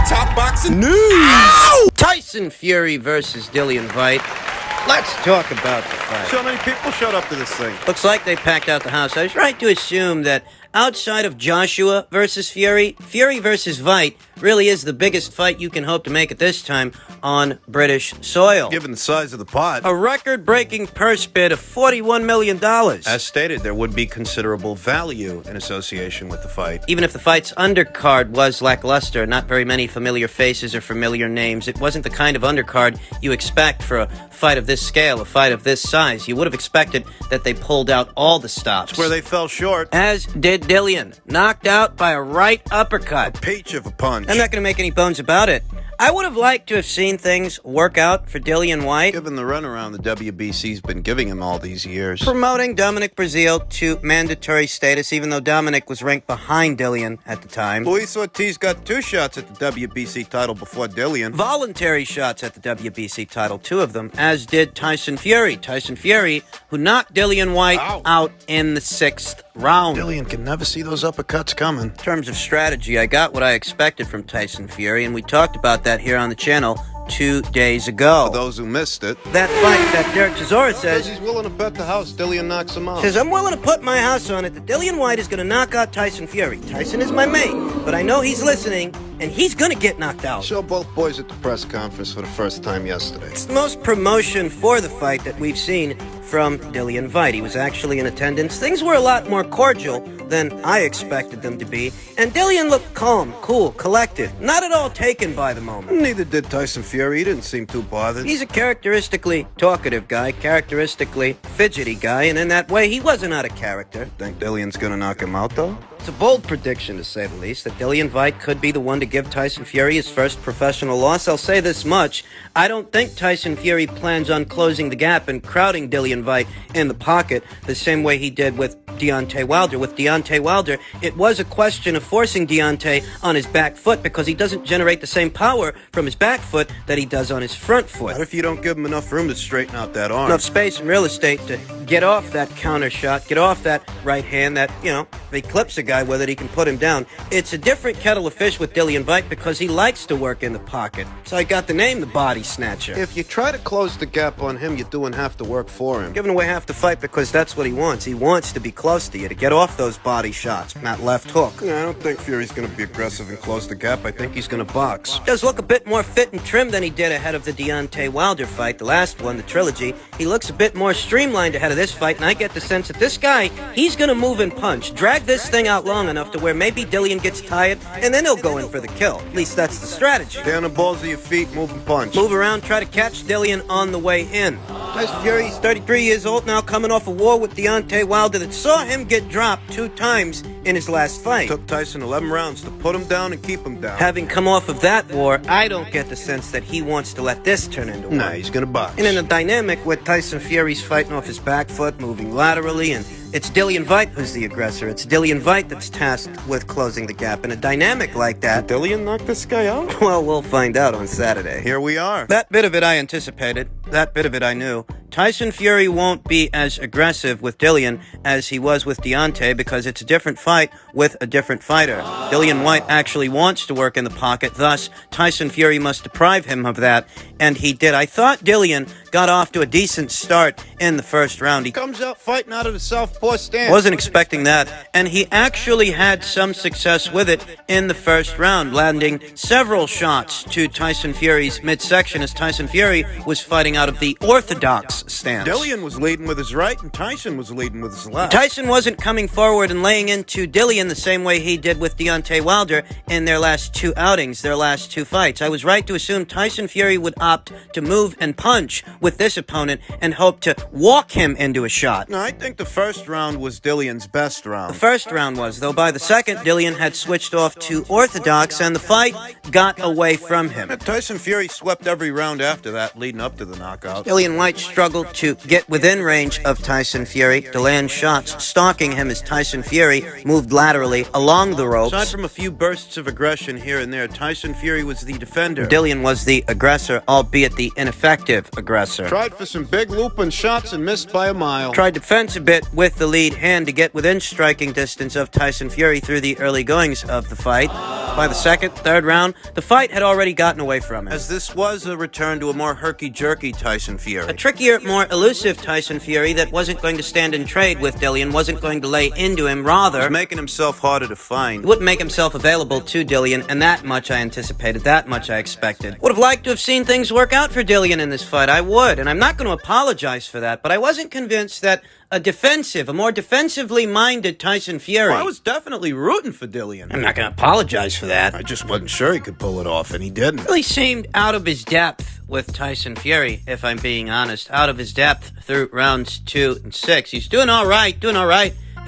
Top boxing news. Ow! Tyson Fury versus Dillian Whyte. Let's talk about the fight. So many people showed up to this thing. Looks like they packed out the house. I was right to assume that outside of Joshua versus Fury, Fury versus Whyte really is the biggest fight you can hope to make at this time on British soil. Given the size of the pot, A record-breaking purse bid of $41 million. as stated, there would be considerable value in association with the fight. Even if the fight's undercard was lackluster, not very many familiar faces or familiar names, it wasn't the kind of undercard you expect for a fight of this scale, a fight of this size. You would have expected that they pulled out all the stops. It's where they fell short. As did Dillian, knocked out by a right uppercut. Peach of a punch. I'm not going to make any bones about it. I would have liked to have seen things work out for Dillian Whyte, Given the runaround the WBC's been giving him all these years. promoting Dominic Breazeale to mandatory status, even though Dominic was ranked behind Dillian at the time. Luis Ortiz got 2 shots at the WBC title before Dillian. Voluntary shots at the WBC title, 2 of them, as did Tyson Fury. Tyson Fury, who knocked Dillian Whyte out in the 6th round. Dillian can never see those uppercuts coming. In terms of strategy, I got what I expected from Tyson Fury, and we talked about that here on the channel 2 days ago. For those who missed it, That fight that Derek Chisora says says, he's willing to bet the house Dillian knocks him out. I'm willing to put my house on it that Dillian Whyte is going to knock out Tyson Fury. Tyson is my mate, but I know he's listening, and he's going to get knocked out. Show both boys at the press conference for the first time yesterday. It's the most promotion for the fight that we've seen from Dillian Whyte. He was actually in attendance. Things were a lot more cordial than I expected them to be, and Dillian looked calm, cool, collected, not at all taken by the moment. Neither did Tyson Fury. He didn't seem too bothered. He's a characteristically talkative guy, characteristically fidgety guy, and in that way, he wasn't out of character. Think Dillian's gonna knock him out, though? It's a bold prediction, to say the least, that Dillian Whyte could be the one to give Tyson Fury his first professional loss. I'll say this much. I don't think Tyson Fury plans on closing the gap and crowding Dillian Whyte in the pocket the same way he did with Deontay Wilder. With Deontay Wilder, it was a question of forcing Deontay on his back foot because he doesn't generate the same power from his back foot that he does on his front foot. What if you don't give him enough room to straighten out that arm? Enough space and real estate to get off that counter shot, get off that right hand that, if he clips a guy with it, he can put him down. It's a different kettle of fish with Dillian Whyte because he likes to work in the pocket. So I got the name the Body Snatcher. If you try to close the gap on him, you're doing half the work for him. Giving away half the fight because that's what he wants. He wants to be close to you, to get off those body shots, that left hook. Yeah, I don't think Fury's gonna be aggressive and close the gap. I think he's gonna box. Does look a bit more fit and trim than he did ahead of the Deontay Wilder fight, the last one, the trilogy. He looks a bit more streamlined ahead of this fight, and I get the sense that this guy, he's gonna move and punch, drag this thing out long enough to where maybe Dillian gets tired, and then he'll go in for the kill. At least that's the strategy. Stay on the balls of your feet, move and punch. Move around, try to catch Dillian on the way in. Tyson Fury, he's 33 years old now, coming off a war with Deontay Wilder that saw him get dropped 2 times in his last fight. Took Tyson 11 rounds to put him down and keep him down. Having come off of that war, I don't get the sense that he wants to let this turn into one. Nah, he's gonna box. And in a dynamic where Tyson Fury's fighting off his back foot, moving laterally, and it's Dillian Whyte who's the aggressor. It's Dillian Whyte that's tasked with closing the gap. In a dynamic like that, Did Dillian knock this guy out? well, we'll find out on Saturday. Here we are. That bit of it I anticipated. That bit of it I knew. Tyson Fury won't be as aggressive with Dillian as he was with Deontay because it's a different fight with a different fighter. Dillian Whyte actually wants to work in the pocket, thus Tyson Fury must deprive him of that, and he did. I thought Dillian got off to a decent start in the first round. He Comes out fighting out of the southpaw stance. wasn't expecting that, and he actually had some success with it in the first round, landing several shots to Tyson Fury's midsection as Tyson Fury was fighting out of the orthodox stance. Dillian was leading with his right, and Tyson was leading with his left. Tyson wasn't coming forward and laying into Dillian the same way he did with Deontay Wilder in their last 2 outings, their last 2 fights. I was right to assume Tyson Fury would opt to move and punch with this opponent and hope to walk him into a shot. No, I think the first round was Dillian's best round. The first round was, though by the second, Dillian had switched off to orthodox and the fight got away from him. Tyson Fury swept every round after that, leading up to the knockout. Dillian Whyte struggled to get within range of Tyson Fury, to land shots, stalking him as Tyson Fury moved laterally along the ropes. Aside from a few bursts of aggression here and there, Tyson Fury was the defender. Dillian was the aggressor, albeit the ineffective aggressor. Tried for some big looping shots and missed by a mile. Tried to fence a bit with the lead hand to get within striking distance of Tyson Fury through the early goings of the fight. By the second, third round, the fight had already gotten away from him. As this was a return to a more herky-jerky Tyson Fury. A trickier, more elusive Tyson Fury that wasn't going to stand and trade with Dillian, wasn't going to lay into him, rather... He was making himself harder to find. He wouldn't make himself available to Dillian, and that much I anticipated, that much I expected. Would have liked to have seen things work out for Dillian in this fight, I would, and I'm not going to apologize for that, but I wasn't convinced that a more defensively minded Tyson Fury... Well, I was definitely rooting for Dillian. I'm not going to apologize for that. I just wasn't sure he could pull it off, and he didn't. Really seemed out of his depth with Tyson Fury, if I'm being honest. Out of his depth through rounds 2 and 6. He's doing all right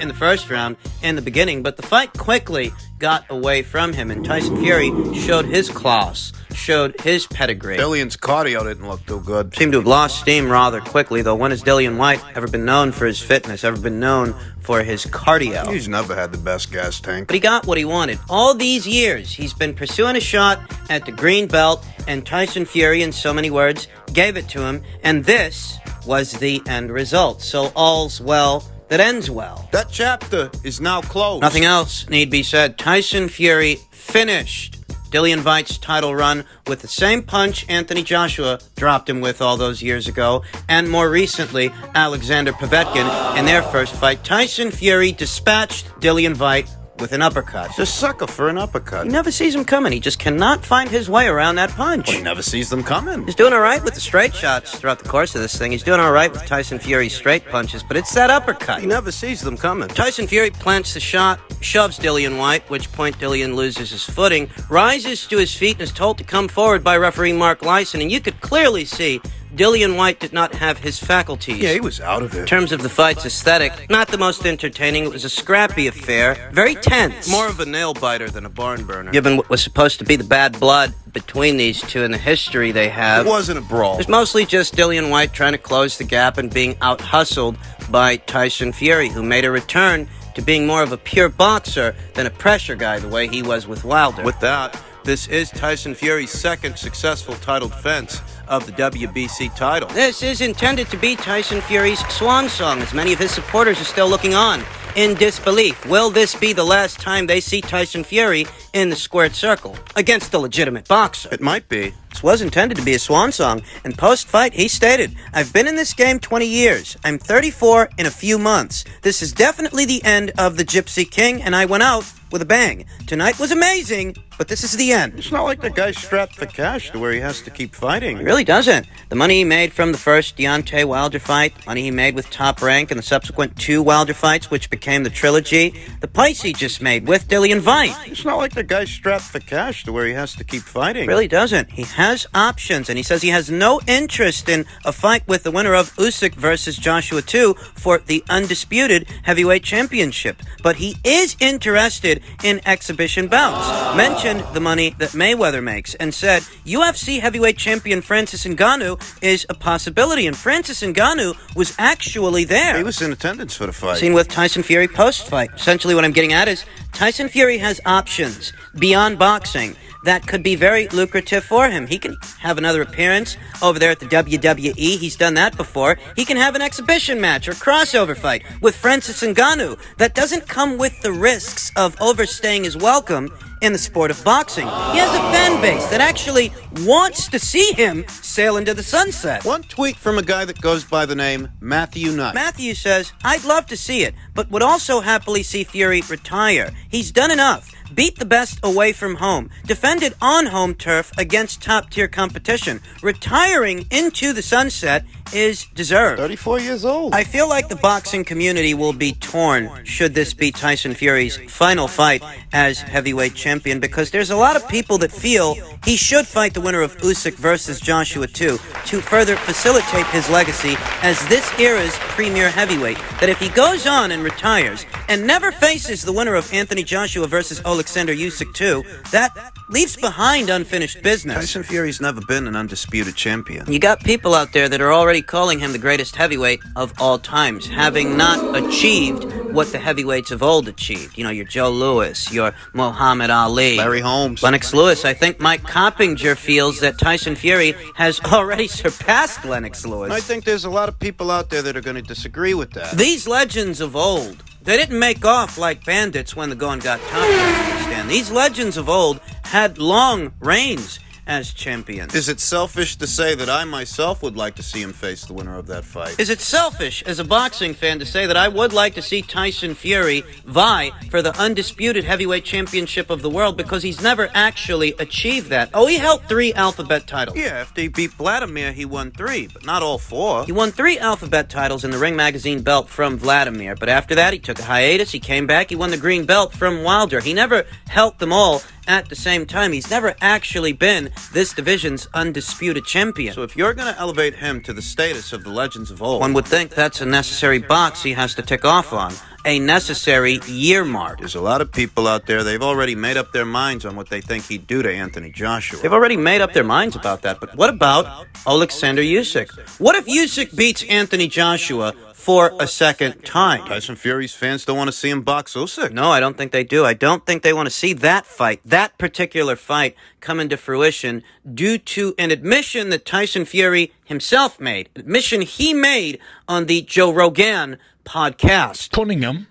in the first round, in the beginning, but the fight quickly got away from him, and Tyson Fury showed his class, showed his pedigree. Dillian's cardio didn't look too good. Seemed to have lost steam rather quickly, though. When has Dillian Whyte ever been known for his fitness, ever been known for his cardio? He's never had the best gas tank. But he got what he wanted. All these years, he's been pursuing a shot at the green belt, and Tyson Fury, in so many words, gave it to him, and this was the end result. So all's well that ends well. That chapter is now closed. Nothing else need be said. Tyson Fury finished Dillian Whyte's title run with the same punch Anthony Joshua dropped him with all those years ago, and more recently, Alexander Povetkin in their first fight. Tyson Fury dispatched Dillian Whyte with an uppercut. He's a sucker for an uppercut. He never sees him coming. He just cannot find his way around that punch. Well, he never sees them coming. He's doing all right with the straight shots throughout the course of this thing. He's doing all right with Tyson Fury's straight punches, but it's that uppercut. He never sees them coming. Tyson Fury plants the shot, shoves Dillian Whyte, which point Dillian loses his footing, rises to his feet, and is told to come forward by referee Mark Lyson, and you could clearly see Dillian Whyte did not have his faculties. Yeah, he was out of it. In terms of the fight's aesthetic, not the most entertaining. It was a scrappy affair, very tense. More of a nail biter than a barn burner. Given what was supposed to be the bad blood between these two and the history they have. It wasn't a brawl. It was mostly just Dillian Whyte trying to close the gap and being out-hustled by Tyson Fury, who made a return to being more of a pure boxer than a pressure guy the way he was with Wilder. With that, this is Tyson Fury's second successful title defense of the WBC title. This is intended to be Tyson Fury's swan song, as many of his supporters are still looking on in disbelief. Will this be the last time they see Tyson Fury in the squared circle against a legitimate boxer? It might be. This was intended to be a swan song, and post-fight he stated, "I've been in this game 20 years. I'm 34 in a few months. This is definitely the end of the Gypsy King, and I went out with a bang. Tonight was amazing, but this is the end." It's not like the guy's strapped for cash to where he has to keep fighting. It really doesn't. The money he made from the first Deontay Wilder fight, money he made with Top Rank and the subsequent 2 Wilder fights, which became the trilogy, the price he just made with Dillian Whyte. It's not like the guy's strapped for cash to where he has to keep fighting. It really doesn't. He has options, and he says he has no interest in a fight with the winner of Usyk versus Joshua 2 for the undisputed heavyweight championship. But he is interested in exhibition bouts. Mentioned the money that Mayweather makes and said UFC heavyweight champion Francis Ngannou is a possibility, and Francis Ngannou was actually there. He was in attendance for the fight. Seen with Tyson Fury post-fight. Essentially what I'm getting at is Tyson Fury has options beyond boxing that could be very lucrative for him. He can have another appearance over there at the WWE. He's done that before. He can have an exhibition match or crossover fight with Francis Ngannou that doesn't come with the risks of overstaying his welcome in the sport of boxing. He has a fan base that actually wants to see him sail into the sunset. One tweet from a guy that goes by the name Matthew Knight. Matthew says, "I'd love to see it, but would also happily see Fury retire. He's done enough. Beat the best away from home. Defended on home turf against top-tier competition. Retiring into the sunset is deserved." 34 years old. I feel like the boxing community will be torn should this be Tyson Fury's final fight as heavyweight champion, because there's a lot of people that feel he should fight the winner of Usyk versus Joshua 2 to further facilitate his legacy as this era's premier heavyweight. That if he goes on and retires and never faces the winner of Anthony Joshua versus Alexander Usyk 2, that leaves behind unfinished business. Tyson Fury's never been an undisputed champion. You got people out there that are already calling him the greatest heavyweight of all times, having not achieved what the heavyweights of old achieved. You know, your Joe Louis, your Muhammad Ali, Larry Holmes, Lennox Lewis. I think Mike Coppinger feels that Tyson Fury has already surpassed Lennox Lewis. I think there's a lot of people out there that are going to disagree with that. These legends of old They didn't make off like bandits when the going got tough, you understand. These legends of old had long reigns as champions. Is it selfish to say that I myself would like to see him face the winner of that fight? Is it selfish as a boxing fan to say that I would like to see Tyson Fury vie for the undisputed heavyweight championship of the world because he's never actually achieved that? Oh, he held 3 alphabet titles. Yeah, after he beat Vladimir, he won 3, but not all 4. He won 3 alphabet titles and the Ring Magazine belt from Vladimir, but after that he took a hiatus, he came back, he won the green belt from Wilder. He never held them all at the same time. He's never actually been this division's undisputed champion. So if you're going to elevate him to the status of the legends of old, one would think that's a necessary box he has to tick off on. A necessary year mark. There's a lot of people out there, they've already made up their minds on what they think he'd do to Anthony Joshua. They've already made up their minds about that, but what about Alexander Usyk? What if Usyk beats Anthony Joshua for a second time? Tyson Fury's fans don't want to see him box Usyk. No, I don't think they do. I don't think they want to see that fight, that particular fight, come into fruition due to an admission that Tyson Fury himself made. An admission he made on the Joe Rogan podcast. Cunningham,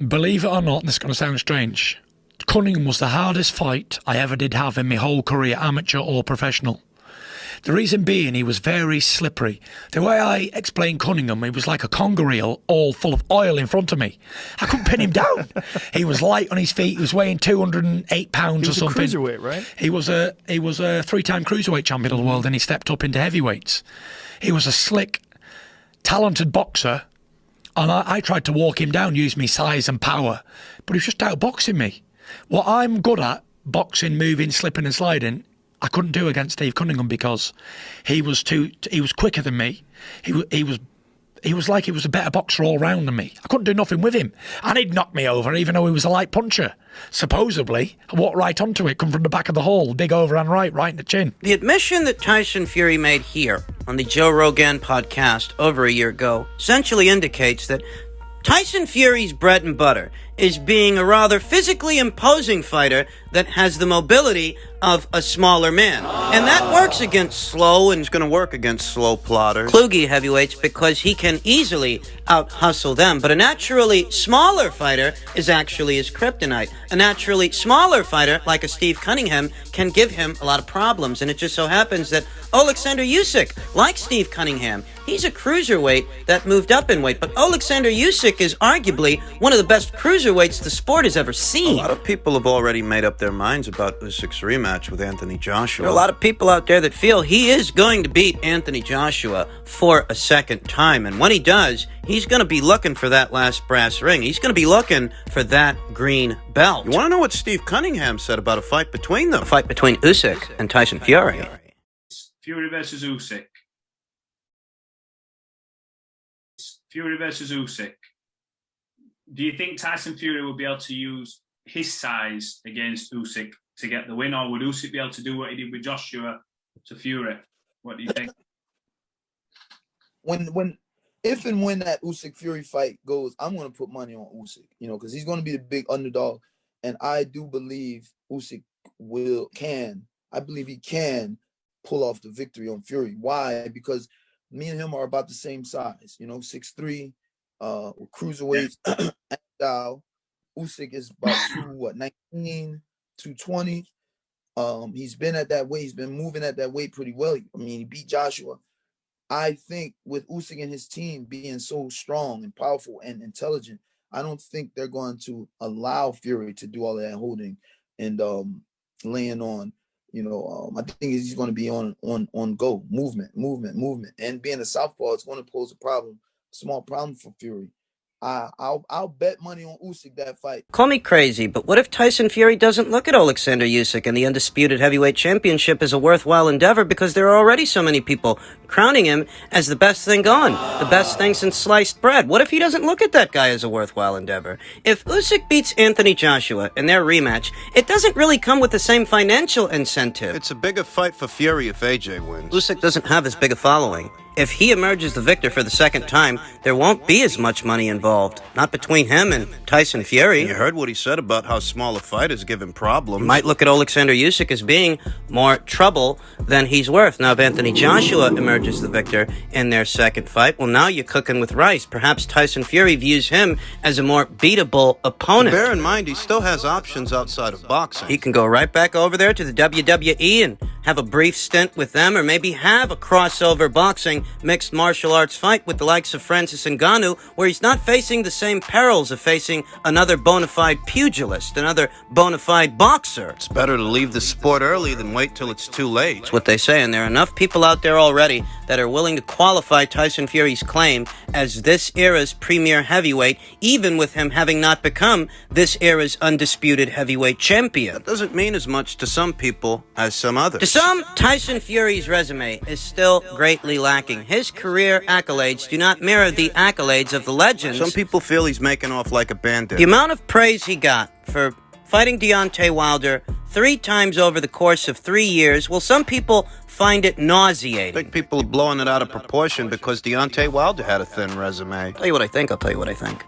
believe it or not, this is going to sound strange, Cunningham was the hardest fight I ever did have in my whole career, amateur or professional. The reason being, he was very slippery. The way I explained Cunningham, he was like a conger eel all full of oil in front of me. I couldn't pin him down. He was light on his feet. He was weighing 208 pounds or something. He was a cruiserweight, right? He was a 3-time cruiserweight champion of the world, and he stepped up into heavyweights. He was a slick, talented boxer, and I tried to walk him down, use my size and power, but he was just outboxing me. What I'm good at, boxing, moving, slipping and sliding, I couldn't do against Steve Cunningham because he was quicker than me. He was like he was a better boxer all round than me. I couldn't do nothing with him. And he'd knock me over even though he was a light puncher. Supposedly, I walked right onto it, come from the back of the hall, big overhand right in the chin. The admission that Tyson Fury made here on the Joe Rogan podcast over a year ago essentially indicates that Tyson Fury's bread and butter is being a rather physically imposing fighter that has the mobility of a smaller man. And that works against slow and It's going to work against slow plotters. kluggy heavyweights because he can easily out-hustle them. But a naturally smaller fighter is actually his kryptonite. A naturally smaller fighter, like a Steve Cunningham, can give him a lot of problems. And it just so happens that Alexander Usyk, like Steve Cunningham, he's a cruiserweight that moved up in weight. But Alexander Usyk is arguably one of the best cruiserweights the sport has ever seen. A lot of people have already made up their minds about Usyk's rematch with Anthony Joshua. There are a lot of people out there that feel he is going to beat Anthony Joshua for a second time. And when he does, he's going to be looking for that last brass ring. He's going to be looking for that green belt. You want to know what Steve Cunningham said about a fight between them? A fight between Usyk and Tyson Fury. Fury versus Usyk. Fury versus Usyk. Do you think Tyson Fury will be able to use his size against Usyk to get the win, or would Usyk be able to do what he did with Joshua to Fury? What do you think? If and when that Usyk Fury fight goes, I'm going to put money on Usyk, because he's going to be the big underdog, and I do believe Usyk he can pull off the victory on Fury. Why? Because me and him are about the same size, 6'3", we're cruiserweights. Style. Usyk is about 19, 220. He's been at that weight. He's been moving at that weight pretty well. I mean, he beat Joshua. I think with Usyk and his team being so strong and powerful and intelligent, I don't think they're going to allow Fury to do all of that holding and laying on. I think he's going to be on go, movement. And being a southpaw, it's going to pose a small problem for Fury. I'll bet money on Usyk that fight. Call me crazy, but what if Tyson Fury doesn't look at Alexander Usyk and the undisputed heavyweight championship as a worthwhile endeavor because there are already so many people crowning him as the best thing going, the best thing since sliced bread? What if he doesn't look at that guy as a worthwhile endeavor? If Usyk beats Anthony Joshua in their rematch, it doesn't really come with the same financial incentive. It's a bigger fight for Fury if AJ wins. Usyk doesn't have as big a following. If he emerges the victor for the second time, there won't be as much money involved. Not between him and Tyson Fury. You heard what he said about how small a fighters give him problems. You might look at Alexander Usyk as being more trouble than he's worth. Now, if Anthony Joshua emerges the victor in their second fight, well, now you're cooking with rice. Perhaps Tyson Fury views him as a more beatable opponent. Bear in mind, he still has options outside of boxing. He can go right back over there to the WWE and have a brief stint with them, or maybe have a crossover boxing mixed martial arts fight with the likes of Francis Ngannou, where he's not facing the same perils of facing another bona fide pugilist, another bona fide boxer. It's better to leave the sport early than wait till it's too late. That's what they say, and there are enough people out there already that are willing to qualify Tyson Fury's claim as this era's premier heavyweight, even with him having not become this era's undisputed heavyweight champion. That doesn't mean as much to some people as some others. To some, Tyson Fury's resume is still greatly lacking. His career accolades do not mirror the accolades of the legends. Some people feel he's making off like a bandit. The amount of praise he got for fighting Deontay Wilder 3 times over the course of 3 years, well, some people find it I nauseating. think people are blowing it out of proportion because Deontay Wilder had a thin resume. I'll tell you what I think.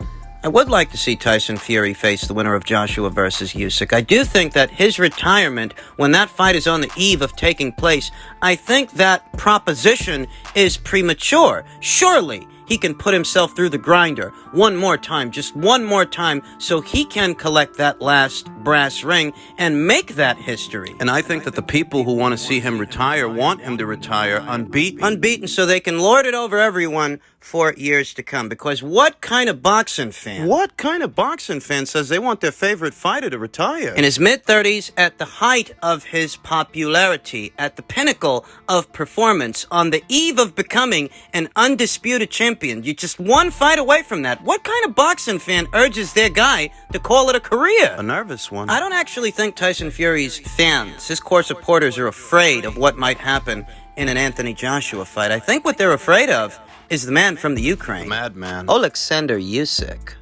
I would like to see Tyson Fury face the winner of Joshua versus Usyk. I do think that his retirement, when that fight is on the eve of taking place, I think that proposition is premature. Surely he can put himself through the grinder one more time, just one more time, so he can collect that last brass ring and make that history. And I think that the people who want to see him retire want him to retire unbeaten. Unbeaten, so they can lord it over everyone for years to come. Because what kind of boxing fan? What kind of boxing fan says they want their favorite fighter to retire? In his mid-30s, at the height of his popularity, at the pinnacle of performance, on the eve of becoming an undisputed champion, you're just one fight away from that. What kind of boxing fan urges their guy to call it a career? A nervous one. I don't actually think Tyson Fury's fans, his core supporters, are afraid of what might happen in an Anthony Joshua fight. I think what they're afraid of is the man from the Ukraine, Madman. Alexander Usyk.